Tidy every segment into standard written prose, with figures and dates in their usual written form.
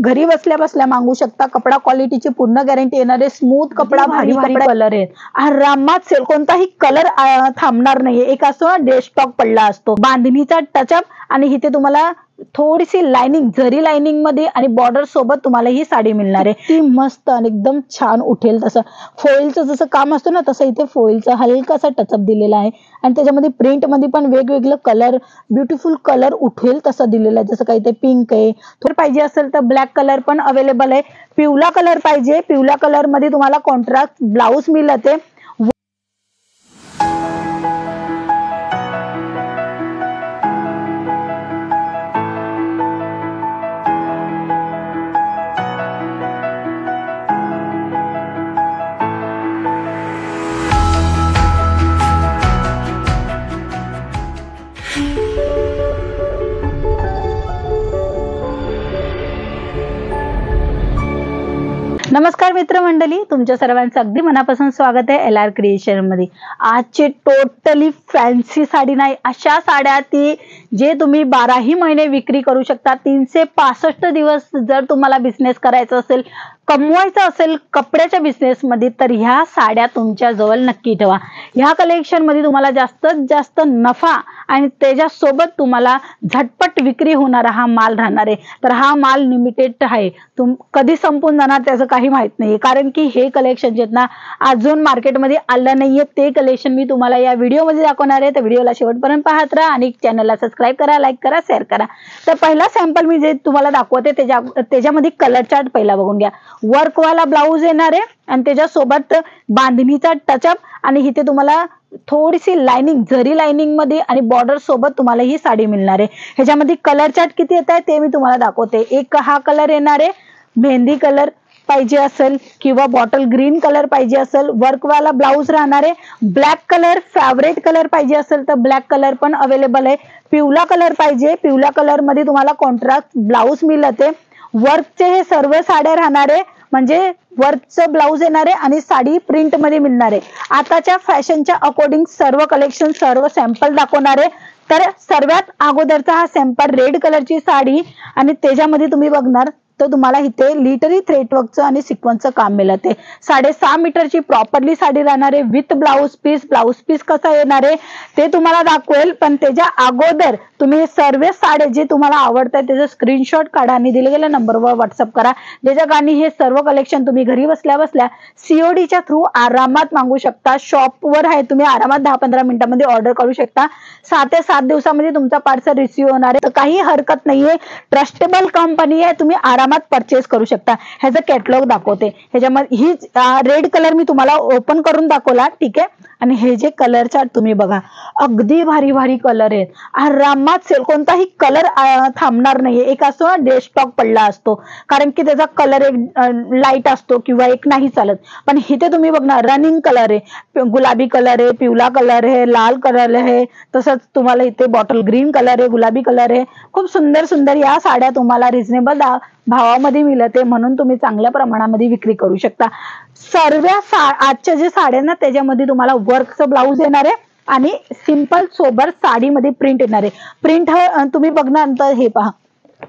घरी बसल्या बसल्या मागवू शकता। कपडा क्वालिटीची पूर्ण गॅरंटी येणारे स्मूथ कपडा, भारी कपडा कलर आहेत, आरामात सेल, कोणताही कलर थांबणार नाहीये। एक असतो ना डे स्टॉक पडला असतो, बांधणीचा टचअप आणि इथे तुम्हाला थोडीशी लाइनिंग, जरी लाइनिंग मध्ये आणि बॉर्डर सोबत तुम्हाला ही साडी मिळणार आहे। ती मस्त आणि एकदम छान उठेल तसं फोइलचं जसं काम असतं ना, तसं इथे फोइलचा हलकासा टचअप दिलेला आहे आणि त्याच्यामध्ये प्रिंट मध्ये पण वेगवेगळे कलर, ब्युटिफुल कलर उठेल तसं दिलेलं आहे। जसं काही ते पिंक आहे, थोडं पाहिजे असेल तर ब्लॅक कलर पण अवेलेबल आहे। पिवळा कलर पाहिजे, पिवळ्या कलर मध्ये तुम्हाला कॉन्ट्रास्ट ब्लाउज मिळते। नमस्कार मित्रमंडळी, तुमच्या सर्वांचं अगदी मनापासून स्वागत आहे LR क्रिएशन मध्ये। आजची टोटली फॅन्सी साडी नाही, अशा साड्या ती जे तुम्ही 12ही महिने विक्री करू शकता। 365 दिवस जर तुम्हाला बिझनेस करायचा असेल, कमवायचं असेल कपड्याच्या बिझनेस मध्ये, तर ह्या साड्या तुमच्या जवळ नक्की ठेवा। ह्या कलेक्शन मध्ये तुम्हाला जास्तीत जास्त नफा आणि त्याच्यासोबत तुम्हाला झटपट विक्री होणारा हा माल राहणार आहे। तर हा माल लिमिटेड आहे, कधी संपून जाणार त्याचं काही माहित नाही, कारण की हे कलेक्शन जे ना अजून मार्केटमध्ये आलं नाहीये, ते कलेक्शन मी तुम्हाला या व्हिडिओ मध्ये दाखवणार आहे। तर व्हिडिओला शेवटपर्यंत पाहत राहा आणि चॅनलला सबस्क्राइब करा, लाईक करा, शेअर करा। तर पहिला सॅम्पल मी जे तुम्हाला दाखवते त्याच्यामध्ये कलर चार्ट पहिला बघून घ्या। वर्कवाला ब्लाउज येणार आहे आणि त्याच्यासोबत बांधणीचा टचअप आणि इथे तुम्हाला थोडीशी लाइनिंग, जरी लाइनिंग मध्ये आणि बॉर्डर सोबत तुम्हाला ही साडी मिळणार आहे। ह्याच्यामध्ये कलर चार्ट किती येत आहे ते मी तुम्हाला दाखवते। एक हा कलर येणार आहे, मेहंदी कलर पाहिजे असेल किंवा बॉटल ग्रीन कलर पाहिजे असेल, वर्कवाला ब्लाउज राहणार आहे। ब्लॅक कलर, फेवरेट कलर पाहिजे असेल तर ब्लॅक कलर पण अवेलेबल आहे। पिवळा कलर पाहिजे, पिवळ्या कलर मध्ये तुम्हाला कॉन्ट्रास्ट ब्लाउज मिळते। वर्कचे हे सर्व साड्या राहणार आहे, म्हणजे वर्कचं ब्लाउज येणार आहे आणि साडी प्रिंट मध्ये मिळणार आहे। आताच्या फॅशनच्या अकॉर्डिंग सर्व कलेक्शन, सर्व सॅम्पल दाखवणार आहे। तर सर्वात अगोदरचा हा सॅम्पल रेड कलरची साडी आणि त्याच्यामध्ये तुम्ही बघणार तर तुम्हाला इथे लिटरी थ्रेडवर्कचं आणि सिक्वेन्सचं काम मिळते। 6.5 मीटरची प्रॉपरली साडी राहणार आहे with blouse piece. Blouse piece कसा येणार आहे ते तुम्हाला दाखवेल, पण त्याच्या अगोदर तुम्ही सर्व साड्या जे तुम्हाला आवडतात त्याचा स्क्रीनशॉट काढा आणि दिले गेल्या नंबरवर व्हॉट्सअप करा, ज्याच्या कारणी हे सर्व कलेक्शन तुम्ही घरी बसल्या बसल्या CODच्या थ्रू आरामात मागवू शकता। शॉपवर आहे, तुम्ही आरामात 10-15 मिनिटांमध्ये ऑर्डर करू शकता। 6 ते 7 दिवसामध्ये तुमचा पार्सल रिसिव्ह होणार आहे। तर काही हरकत नाहीये, ट्रस्टेबल कंपनी आहे, तुम्ही आरामात परचेस करू शकता। ह्याचं कॅटलॉग दाखवते। ह्याच्यामध्ये ही रेड कलर मी तुम्हाला ओपन करून दाखवला, ठीक आहे। आणि हे जे कलर चार्ट तुम्ही बघा, अगदी भारी भारी कलर आहेत, आरामात सेल, कोणताही कलर थांबणार नाहीये। एक असतो ना डे स्टॉक पडला असतो, कारण की त्याचा कलर एक लाईट असतो किंवा एक नाही चालत, पण इथे तुम्ही बघणार रनिंग कलर आहे, गुलाबी कलर आहे, पिवळा कलर आहे, लाल कलर आहे, तसंच तुम्हाला इथे बॉटल ग्रीन कलर आहे, गुलाबी कलर आहे। खूप सुंदर सुंदर या साड्या तुम्हाला रिझनेबल भावामध्ये मिळते, म्हणून तुम्ही चांगल्या प्रमाणामध्ये विक्री करू शकता। सर्व आजच्या जे साड्या ना त्याच्यामध्ये तुम्हाला वर्कचं ब्लाउज येणार आहे आणि सिंपल सोबर साडीमध्ये प्रिंट येणार आहे। प्रिंट तुम्ही बघणार तर हे पहा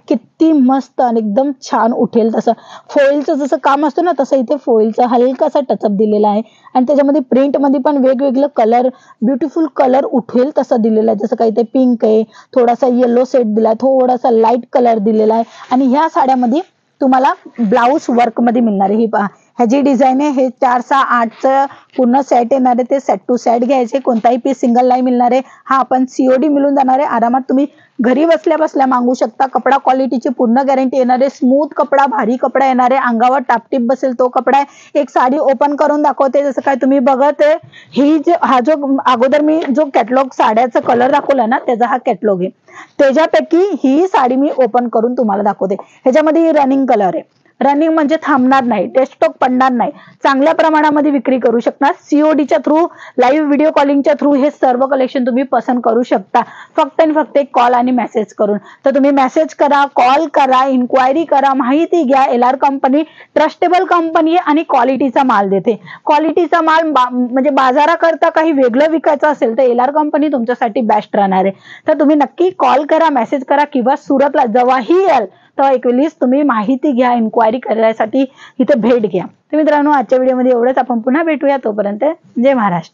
किती मस्त आणि एकदम छान उठेल तसं फोइलचं जसं काम असतं ना, तसं इथे फोइलचा हलकासा टचअप दिलेला आहे आणि त्याच्यामध्ये प्रिंट मध्ये पण वेगवेगळे कलर, ब्युटिफुल कलर उठेल तसं दिलेलं आहे। जसं काही ते पिंक आहे, थोडासा येलो सेट दिलाय, थोडासा लाईट कलर दिलेला आहे आणि ह्या साड्यामध्ये तुम्हाला ब्लाउज वर्क मध्ये मिळणार आहे। ही पहा, ह्याची डिझाईन आहे, हे 4-6-8चं पूर्ण सेट येणार आहे, ते सेट टू सेट घ्यायचे, कोणताही पीस सिंगल नाही मिळणार आहे। हा आपण COD मिळून जाणार आहे, आरामात तुम्ही घरी बसल्या बसल्या मागवू शकता। कपडा क्वालिटीची पूर्ण गॅरंटी येणार आहे, स्मूथ कपडा, भारी कपडा येणार आहे, अंगावर टापटीप बसेल तो कपडा आहे। एक साडी ओपन करून दाखवते, जसं काय तुम्ही बघत आहे, हा जो अगोदर मी जो कॅटलॉग साड्याचा कलर दाखवला ना त्याचा हा कॅटलॉग आहे, त्याच्यापैकी ही साडी मी ओपन करून तुम्हाला दाखवते। ह्याच्यामध्ये रनिंग कलर आहे, रनिंग म्हणजे थांबणार नाही, डेस्कटॉप पडणार नाही, चांगल्या प्रमाणामध्ये विक्री करू शकता। CODच्या थ्रू, लाईव्ह व्हिडिओ कॉलिंगच्या थ्रू हे सर्व कलेक्शन तुम्ही पसंत करू शकता, फक्त आणि फक्त एक कॉल आणि मेसेज करून। तर तुम्ही मेसेज करा, कॉल करा, इन्क्वायरी करा, माहिती घ्या। LR कंपनी ट्रस्टेबल कंपनी आहे आणि क्वालिटीचा माल देते। क्वालिटीचा माल म्हणजे बाजाराकरता काही वेगळं विकायचं असेल तर LR कंपनी तुमच्यासाठी बेस्ट राहणार आहे। तर तुम्ही नक्की कॉल करा, मेसेज करा किंवा सुरतला जेव्हाही याल 21 तुम्ही माहिती घ्या, इन्क्वायरी करण्यासाठी इथे भेट घ्या. तर मित्रांनो, आजच्या व्हिडिओमध्ये एवढंच. आपण पुन्हा भेटूया. तोपर्यंत जय महाराष्ट्र.